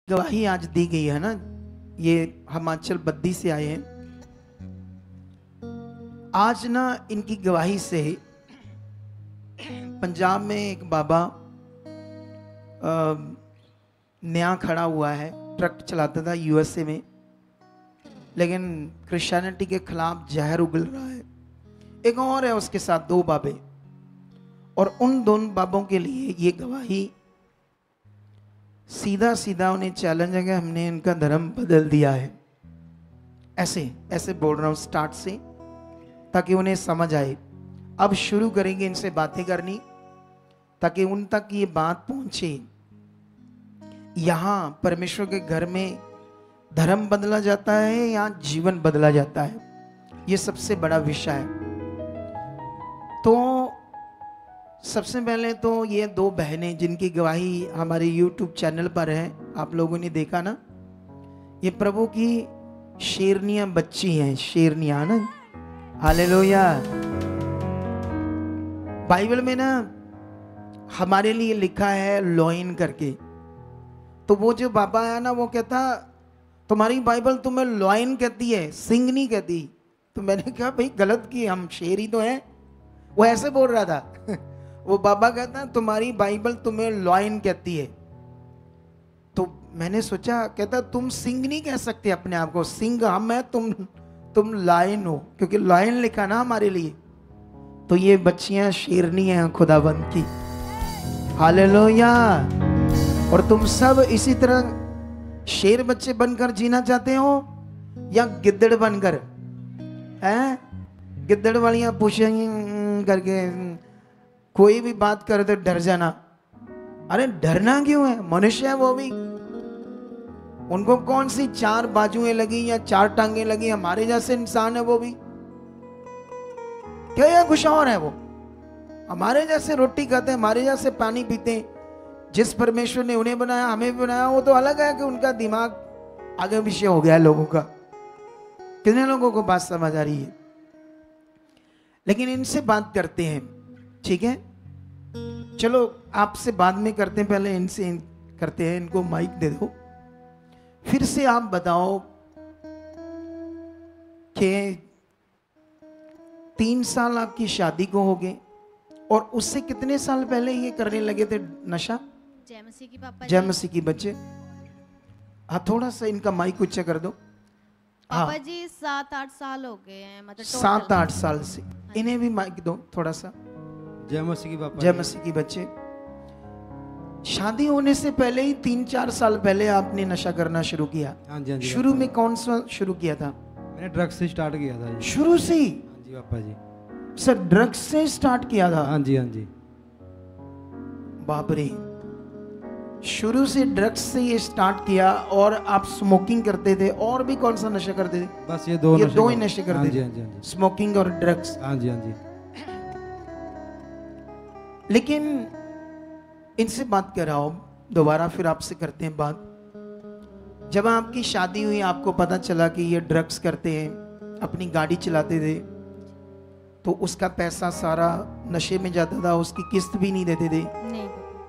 गवाही आज दी गई है ना। ये हिमाचल बद्दी से आए हैं। आज ना इनकी गवाही से पंजाब में एक बाबा नया खड़ा हुआ है। ट्रक चलाता था यूएसए में, लेकिन क्रिश्चियनिटी के खिलाफ जहर उगल रहा है। एक और है उसके साथ, दो बाबे, और उन दोनों बाबों के लिए ये गवाही सीधा सीधा उन्हें चैलेंज है कि हमने इनका धर्म बदल दिया है। ऐसे ऐसे बोल रहा हूं स्टार्ट से, ताकि उन्हें समझ आए। अब शुरू करेंगे इनसे बातें करनी, ताकि उन तक ये बात पहुंचे। यहां परमेश्वर के घर में धर्म बदला जाता है या जीवन बदला जाता है, ये सबसे बड़ा विषय है। तो सबसे पहले तो ये दो बहनें जिनकी गवाही हमारे YouTube चैनल पर है, आप लोगों ने देखा ना, ये प्रभु की शेरनियां बच्ची हैं, शेरनियां ना। हालेलुया। बाइबल में ना हमारे लिए लिखा है लॉइन करके। तो वो जो बाबा है ना, वो कहता तुम्हारी बाइबल तुम्हें लॉइन कहती है, सिंग नहीं कहती। तो मैंने कहा भाई गलत की, हम शेर ही तो हैं। वो ऐसे बोल रहा था वो बाबा कहता तुम्हारी बाइबल तुम्हें लॉइन कहती है। तो मैंने सोचा, कहता तुम सिंग नहीं कह सकते अपने आप को, सिंग हम है, तुम लायन हो, क्योंकि लायन लिखा ना हमारे लिए। तो ये बच्चियां शेरनी हैं खुदाबंद की। हालेलुया। और तुम सब इसी तरह शेर बच्चे बनकर जीना चाहते हो या गिद्दड़ बनकर? हैं? गिद्दड़ वालियां पूछेंगी करके कोई भी बात करे तो डर जाना। अरे डरना क्यों है? मनुष्य है वो भी। उनको कौन सी चार बाजुएं लगी या चार टांगे लगी? हमारे जैसे इंसान है वो भी। क्या कुछ और है वो? हमारे जैसे रोटी खाते हैं, हमारे जैसे पानी पीते हैं। जिस परमेश्वर ने उन्हें बनाया, हमें भी बनाया, वो तो अलग है कि उनका दिमाग आगे पीछे हो गया है लोगों का। कितने लोगों को बात समझ आ रही है? लेकिन इनसे बात करते हैं, ठीक है? चलो आपसे बाद में करते हैं, पहले इनसे करते हैं। इनको माइक दे दो। फिर से आप बताओ कि 3 साल आपकी शादी को हो गए, और उससे कितने साल पहले ये करने लगे थे नशा? जय मसीह की पापा। जय मसीह की बच्चे। हाँ, थोड़ा सा इनका माइक ऊंचा कर दो। पापा जी 7-8 साल हो गए हैं, मतलब 7-8 साल से। इन्हें भी माइक दो थोड़ा सा। जय मसीह की पापा। जय मसीह की बच्चे। शादी होने से पहले ही 3-4 साल पहले आपने नशा करना शुरू किया? हाँ जी, हाँ जी। शुरू में कौन सा शुरू किया था? मैंने ड्रग्स से स्टार्ट किया था जी। शुरू से ही? हाँ जी पापा जी। सर ड्रग्स से स्टार्ट किया था? हाँ जी, हाँ जी। बाप रे, शुरू से ड्रग्स से ये स्टार्ट किया। और आप स्मोकिंग करते थे, और भी कौन सा नशा करते थे? बस ये दो ही नशे करते हाँ जी, थे, हाँ जी, हाँ जी। स्मोकिंग और ड्रग्स। हाँ जी, हाँ जी। लेकिन इनसे बात कर रहा हूं दोबारा, फिर आपसे करते हैं बात। जब आपकी शादी हुई, आपको पता चला कि ये ड्रग्स करते हैं, अपनी गाड़ी चलाते थे, तो उसका पैसा सारा नशे में जाता था, उसकी किस्त भी नहीं देते थे। नहीं।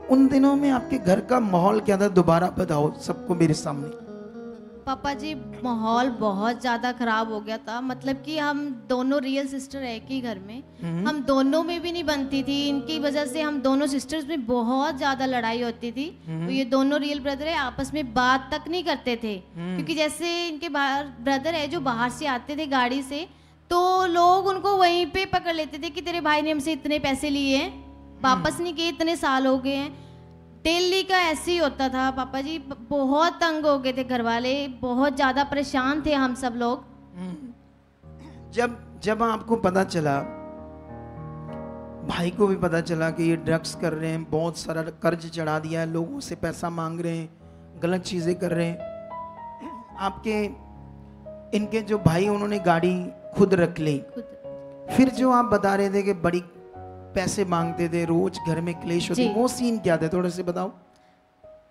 उन दिनों में आपके घर का माहौल क्या था? दोबारा बताओ सबको मेरे सामने। पापा जी माहौल बहुत ज्यादा खराब हो गया था। मतलब कि हम दोनों रियल सिस्टर है कि घर में, हम दोनों में भी नहीं बनती थी। इनकी वजह से हम दोनों सिस्टर्स में बहुत ज्यादा लड़ाई होती थी। तो ये दोनों रियल ब्रदर है, आपस में बात तक नहीं करते थे। क्योंकि जैसे इनके बाहर ब्रदर है जो बाहर से आते थे गाड़ी से, तो लोग उनको वहीं पे पकड़ लेते थे कि तेरे भाई ने हमसे इतने पैसे लिए हैं, वापस नहीं किए, इतने साल हो गए हैं। डेली का ऐसे ही होता था पापा जी। बहुत तंग हो गए थे घर वाले, बहुत ज्यादा परेशान थे हम सब लोग। जब आपको पता चला, भाई को भी पता चला कि ये ड्रग्स कर रहे हैं, बहुत सारा कर्ज चढ़ा दिया है, लोगों से पैसा मांग रहे हैं, गलत चीजें कर रहे हैं, आपके इनके जो भाई उन्होंने गाड़ी खुद रख ली। फिर जो आप बता रहे थे कि बड़ी पैसे मांगते थे, रोज घर में क्लेश होती, वो सीन क्या थे? थोड़े से बताओ।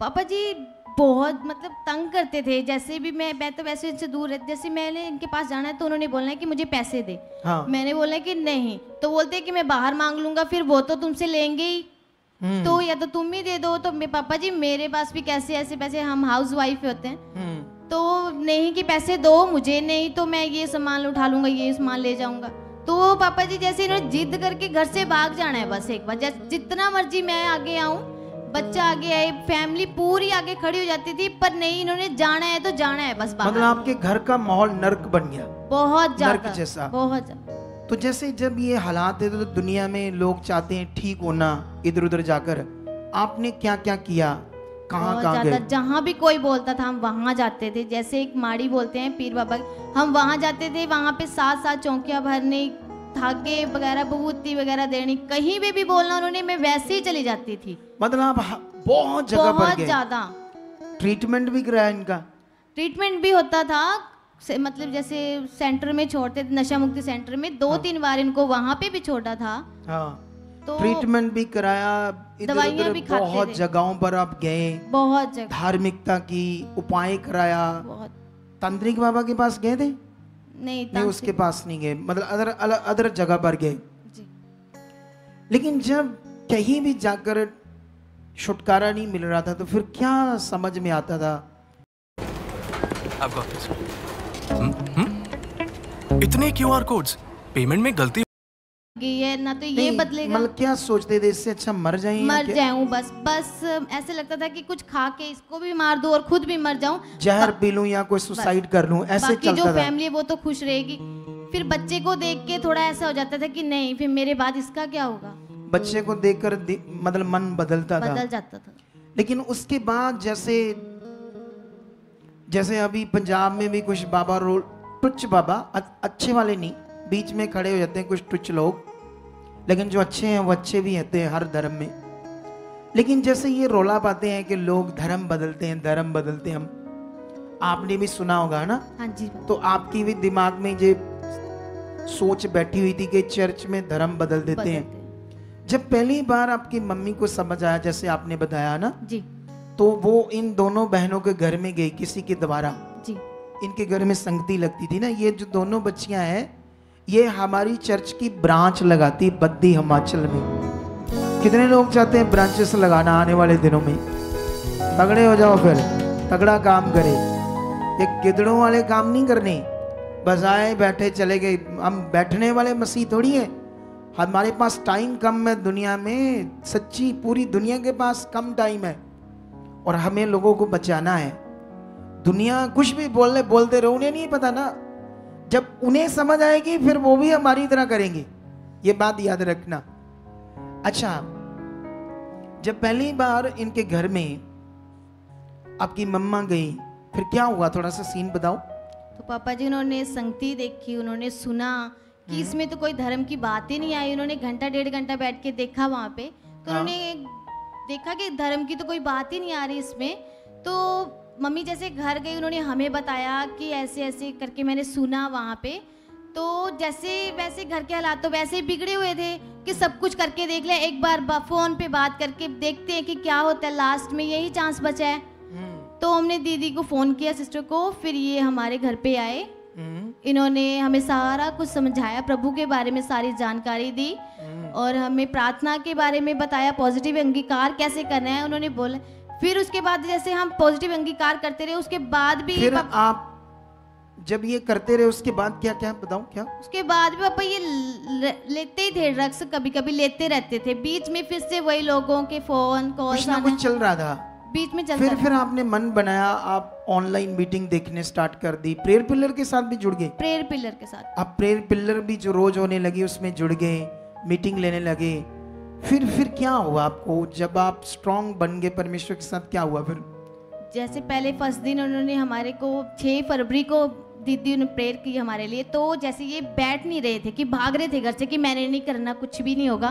पापा जी बहुत मतलब तंग करते थे। जैसे भी मैं तो वैसे इनसे दूर रहती, जैसे मैंने इनके पास जाना है तो उन्होंने बोलना है कि मुझे पैसे दे। हाँ। मैंने बोला कि नहीं, तो बोलते कि मैं बाहर मांग लूंगा, फिर वो तो तुमसे लेंगे ही। तो या तो तुम ही दे दो। तो मेरे पापा जी मेरे पास भी कैसे ऐसे पैसे, हम हाउस वाइफ होते हैं, तो नहीं कि पैसे दो मुझे, नहीं तो मैं ये सामान उठा लूंगा, ये सामान ले जाऊंगा। तो पापा जी जैसे इन्होंने जिद करके घर से भाग जाना है बस एक बार, जितना मर्जी मैं आगे आऊं, बच्चा आगे आए, फैमिली पूरी आगे खड़ी हो जाती थी, पर नहीं, इन्होंने जाना है तो जाना है बस बाहर। मतलब आपके घर का माहौल नर्क बन गया, बहुत ज्यादा, नर्क जैसा, बहुत ज्यादा। तो जैसे जब ये हालात है तो दुनिया में लोग चाहते हैं ठीक होना इधर उधर जाकर, आपने क्या क्या किया, कहाँ कहाँ गए? जहाँ भी कोई बोलता था हम वहाँ जाते थे। जैसे एक माड़ी बोलते हैं पीर बाबा, हम वहाँ जाते थे, वहाँ पे 7 चौकियाँ भरने, धागे वगैरह, बबूती वगैरह देनी, कहीं भी बोलना उन्होंने, मैं वैसे ही चली जाती थी। मतलब आप बहुत जगह पर गए, बहुत ज्यादा। ट्रीटमेंट भी कराया इनका? ट्रीटमेंट भी होता था, मतलब जैसे सेंटर में छोड़ते, नशा मुक्ति सेंटर में 2-3 बार इनको वहाँ पे भी छोड़ा था। हाँ, तो ट्रीटमेंट भी कराया, दवाइयाँ भी खाते बहुत थे। जगहों पर आप गए, बहुत जगह, धार्मिकता की उपाय कराया। बहुत। तांत्रिक बाबा के पास गए थे? नहीं, उसके पास नहीं गए, मतलब अदर जगह पर गए। जी। लेकिन जब कहीं भी जाकर छुटकारा नहीं मिल रहा था तो फिर क्या समझ में आता था? इतने क्यूआर कोड्स, पेमेंट में गलती ये ना तो ये बदलेगा। मतलब क्या सोचते थे, इससे अच्छा मर जाएं, मर जाऊं बस ऐसे लगता था कि कुछ खा के इसको भी मार दूं और खुद भी मर जाऊं, जहर पी लूं या कोई सुसाइड कर लूं, ऐसे बाकी चलता जो था। फैमिली है वो तो खुश रहेगी। फिर बच्चे को देख के थोड़ा ऐसा हो जाता था कि नहीं, फिर मेरे बाद इसका क्या होगा। बच्चे को देखकर मतलब मन बदलता था, बदल जाता था। लेकिन उसके बाद जैसे अभी पंजाब में भी कुछ बाबा रोल, टुच बाबा, अच्छे वाले नहीं, बीच में खड़े हो जाते हैं कुछ टुच लोग, लेकिन जो अच्छे हैं वो अच्छे भी रहते हैं हर धर्म में। लेकिन जैसे ये रोला पाते हैं कि लोग धर्म बदलते हैं, धर्म बदलते हैं, हम आपने भी सुना होगा ना? हाँ जी। तो आपकी भी दिमाग में ये सोच बैठी हुई थी कि चर्च में धर्म बदल देते हैं। जब पहली बार आपकी मम्मी को समझ आया, जैसे आपने बताया ना जी, तो वो इन दोनों बहनों के घर में गई किसी के द्वारा जी। इनके घर में संगति लगती थी ना, ये जो दोनों बच्चियां हैं ये हमारी चर्च की ब्रांच लगाती बद्दी हिमाचल में। कितने लोग चाहते हैं ब्रांचेस लगाना आने वाले दिनों में? तगड़े हो जाओ, फिर तगड़ा काम करे, ये गिदड़ों वाले काम नहीं करने, बस आए बैठे चले गए। हम बैठने वाले मसीह थोड़ी है, हमारे पास टाइम कम है दुनिया में, सच्ची पूरी दुनिया के पास कम टाइम है और हमें लोगों को बचाना है। दुनिया कुछ भी बोलते रहो, उन्हें नहीं पता ना, जब उन्हें समझ आएगी फिर वो भी हमारी तरह करेंगे, ये बात याद रखना। अच्छा, जब पहली बार इनके घर में आपकी मम्मा गई फिर क्या हुआ, थोड़ा सा सीन बताओ। तो पापा जी उन्होंने संगति देखी, उन्होंने सुना कि इसमें तो कोई धर्म की बात ही नहीं आई। उन्होंने 1-1.5 घंटा बैठ के देखा वहाँ पे, तो उन्होंने देखा कि धर्म की तो कोई बात ही नहीं आ रही इसमें। तो मम्मी जैसे घर गई, उन्होंने हमें बताया कि ऐसे ऐसे करके मैंने सुना वहाँ पे। तो जैसे वैसे घर के हालात तो वैसे ही बिगड़े हुए थे कि सब कुछ करके देख लिया, एक बार फ़ोन पे बात करके देखते हैं कि क्या होता है, लास्ट में यही चांस बचा है। तो हमने दीदी को फ़ोन किया, सिस्टर को, फिर ये हमारे घर पे आए। इन्होंने हमें सारा कुछ समझाया, प्रभु के बारे में सारी जानकारी दी और हमें प्रार्थना के बारे में बताया, पॉजिटिव अंगीकार कैसे करना है उन्होंने बोला। फिर उसके बाद जैसे हम पॉजिटिव अंगीकार करते रहे, उसके बाद भी फिर आप जब ये करते रहे उसके बाद क्या क्या बताऊं क्या? उसके बाद भी पापा ये लेते ही थे ड्रग्स, कभी कभी लेते रहते थे। बीच में फिर से वही लोगों के फोन कॉल, कुछ ना कुछ चल रहा था बीच में चलता फिर आपने मन बनाया, आप ऑनलाइन मीटिंग देखने स्टार्ट कर दी, प्रेयर पिलर के साथ भी जुड़ गए। प्रेयर पिलर के साथ आप प्रेयर पिलर भी जो रोज होने लगी उसमें जुड़ गए, मीटिंग लेने लगे। फिर क्या हुआ आपको जब आप स्ट्रांग बन गए परमेश्वर के साथ, क्या हुआ फिर? जैसे पहले फर्स्ट दिन उन्होंने हमारे को 6 फरवरी को दीदी ने प्रेयर की हमारे लिए। तो जैसे ये बैठ नहीं रहे थे कि भाग रहे थे घर से कि मैंने नहीं करना, कुछ भी नहीं होगा।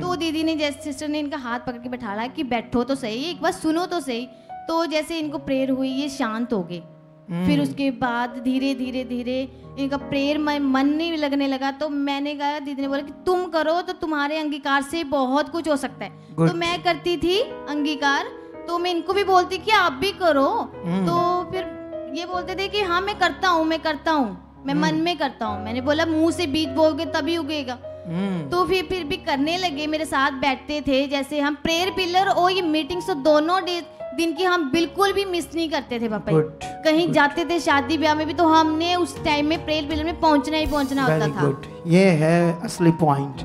तो दीदी ने, जैसे सिस्टर ने इनका हाथ पकड़ के बैठाया कि बैठो तो सही, एक बार सुनो तो सही। तो जैसे इनको प्रेयर हुई, ये शांत हो गए। फिर उसके बाद धीरे धीरे धीरे इनका प्रेयर में मन नहीं लगने लगा। तो मैंने कहा, दीदी ने बोला कि तुम करो तो तुम्हारे अंगीकार से बहुत कुछ हो सकता है। तो मैं करती थी अंगीकार, तो मैं इनको भी बोलती कि आप भी करो। तो फिर ये बोलते थे कि हाँ मैं करता हूँ, मैं मन में करता हूँ। मैंने बोला मुंह से बीज बोलोगे तभी उगेगा। तो फिर भी करने लगे, मेरे साथ बैठते थे। जैसे हम प्रेयर पिलर और ये मीटिंग्स तो दोनों दिन की हम बिल्कुल भी मिस नहीं करते थे पापा। Good, कहीं जाते थे शादी ब्याह में भी तो हमने उस टाइम में प्रेयर पिलर में पहुंचना ही पहुंचना होता वेरी था। गुड, ये है असली पॉइंट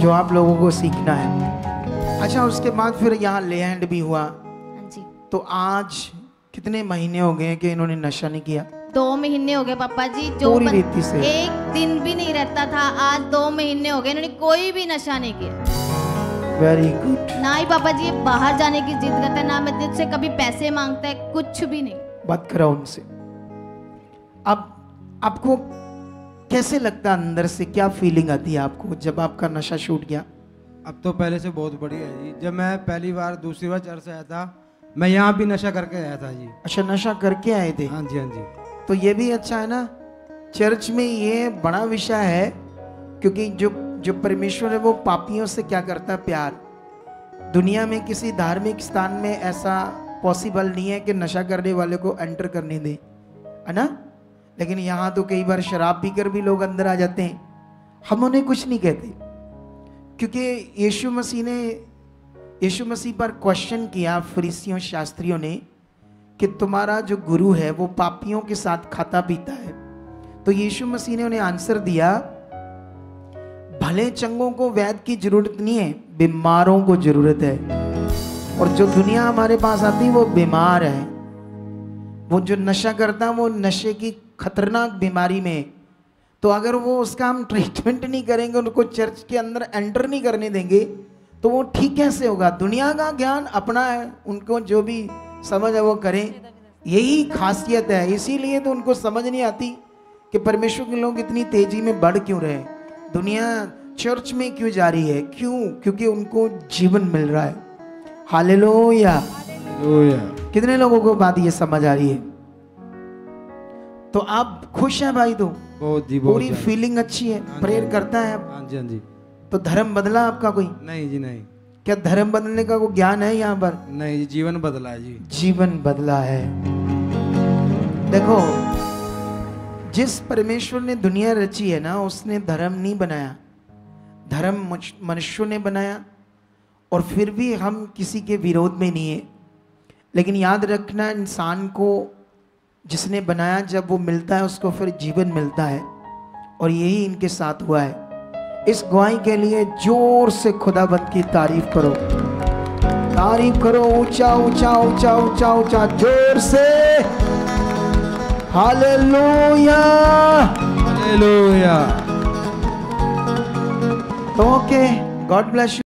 जो आप लोगों को सीखना है। अच्छा, उसके बाद फिर यहाँ ले हैंड भी हुआ। हाँ जी, तो आज कितने महीने हो गए कि इन्होंने नशा नहीं किया? 2 महीने हो गए पापा जी। जो पूरी रीति से एक दिन भी नहीं रहता था, आज 2 महीने हो गए इन्होंने कोई भी नशा नहीं किया। Very good. ना ही पापा जी बाहर जाने की जिद करता है, ना मैं मुझसे कभी पैसे मांगता है, कुछ भी नहीं। बात करो उनसे। अब आपको कैसे लगता है, अंदर से क्या फीलिंग आती है आपको जब आपका नशा छूट गया? अब तो पहले से बहुत बढ़िया है जी। जब मैं पहली बार दूसरी बार चर्च आया था, मैं यहाँ भी नशा करके आया था जी। अच्छा, नशा करके आए थे? हाँ जी, हाँ जी। तो ये भी अच्छा है ना, चर्च में ये बड़ा विषय है, क्योंकि जो परमेश्वर है वो पापियों से क्या करता है? प्यार। दुनिया में किसी धार्मिक स्थान में ऐसा पॉसिबल नहीं है कि नशा करने वाले को एंटर करने दे, है ना? लेकिन यहाँ तो कई बार शराब पीकर भी लोग अंदर आ जाते हैं। हम उन्हें कुछ नहीं कहते, क्योंकि यीशु मसीह पर क्वेश्चन किया फरीसियों शास्त्रियों ने कि तुम्हारा जो गुरु है वो पापियों के साथ खाता पीता है। तो यीशु मसीह ने उन्हें आंसर दिया, भले चंगों को वैद्य की जरूरत नहीं है, बीमारों को जरूरत है। और जो दुनिया हमारे पास आती है वो बीमार है। वो जो नशा करता है वो नशे की खतरनाक बीमारी में। तो अगर वो उसका हम ट्रीटमेंट नहीं करेंगे, उनको चर्च के अंदर एंटर नहीं करने देंगे, तो वो ठीक कैसे होगा? दुनिया का ज्ञान अपना है, उनको जो भी समझ है वो करें, यही खासियत है। इसीलिए तो उनको समझ नहीं आती कि परमेश्वर के लोग इतनी तेजी में बढ़ क्यों रहे, दुनिया चर्च में क्यों जा रही है। क्यों? क्योंकि उनको जीवन मिल रहा है। हालेलुया। कितने लोगों को बात ये समझ आ रही है? तो आप खुश हैं भाई? तो बहुत जी, बहुत पूरी ज्यादा। फीलिंग अच्छी है, प्रेयर करता है। हाँ जी, हाँ जी। तो धर्म बदला आपका कोई? नहीं जी, नहीं। क्या धर्म बदलने का कोई ज्ञान है यहाँ पर? नहीं जी, जीवन बदला है जी। जीवन बदला है। देखो, जिस परमेश्वर ने दुनिया रची है ना, उसने धर्म नहीं बनाया, धर्म मनुष्यों ने बनाया। और फिर भी हम किसी के विरोध में नहीं है। लेकिन याद रखना, इंसान को जिसने बनाया, जब वो मिलता है उसको फिर जीवन मिलता है। और यही इनके साथ हुआ है। इस गवाही के लिए जोर से खुदाबंद की तारीफ करो, तारीफ करो, ऊंचा ऊंचा ऊंचा ऊंचा ऊंचा, जोर से। Hallelujah, hallelujah. तो ओके, गॉड ब्लेस यू।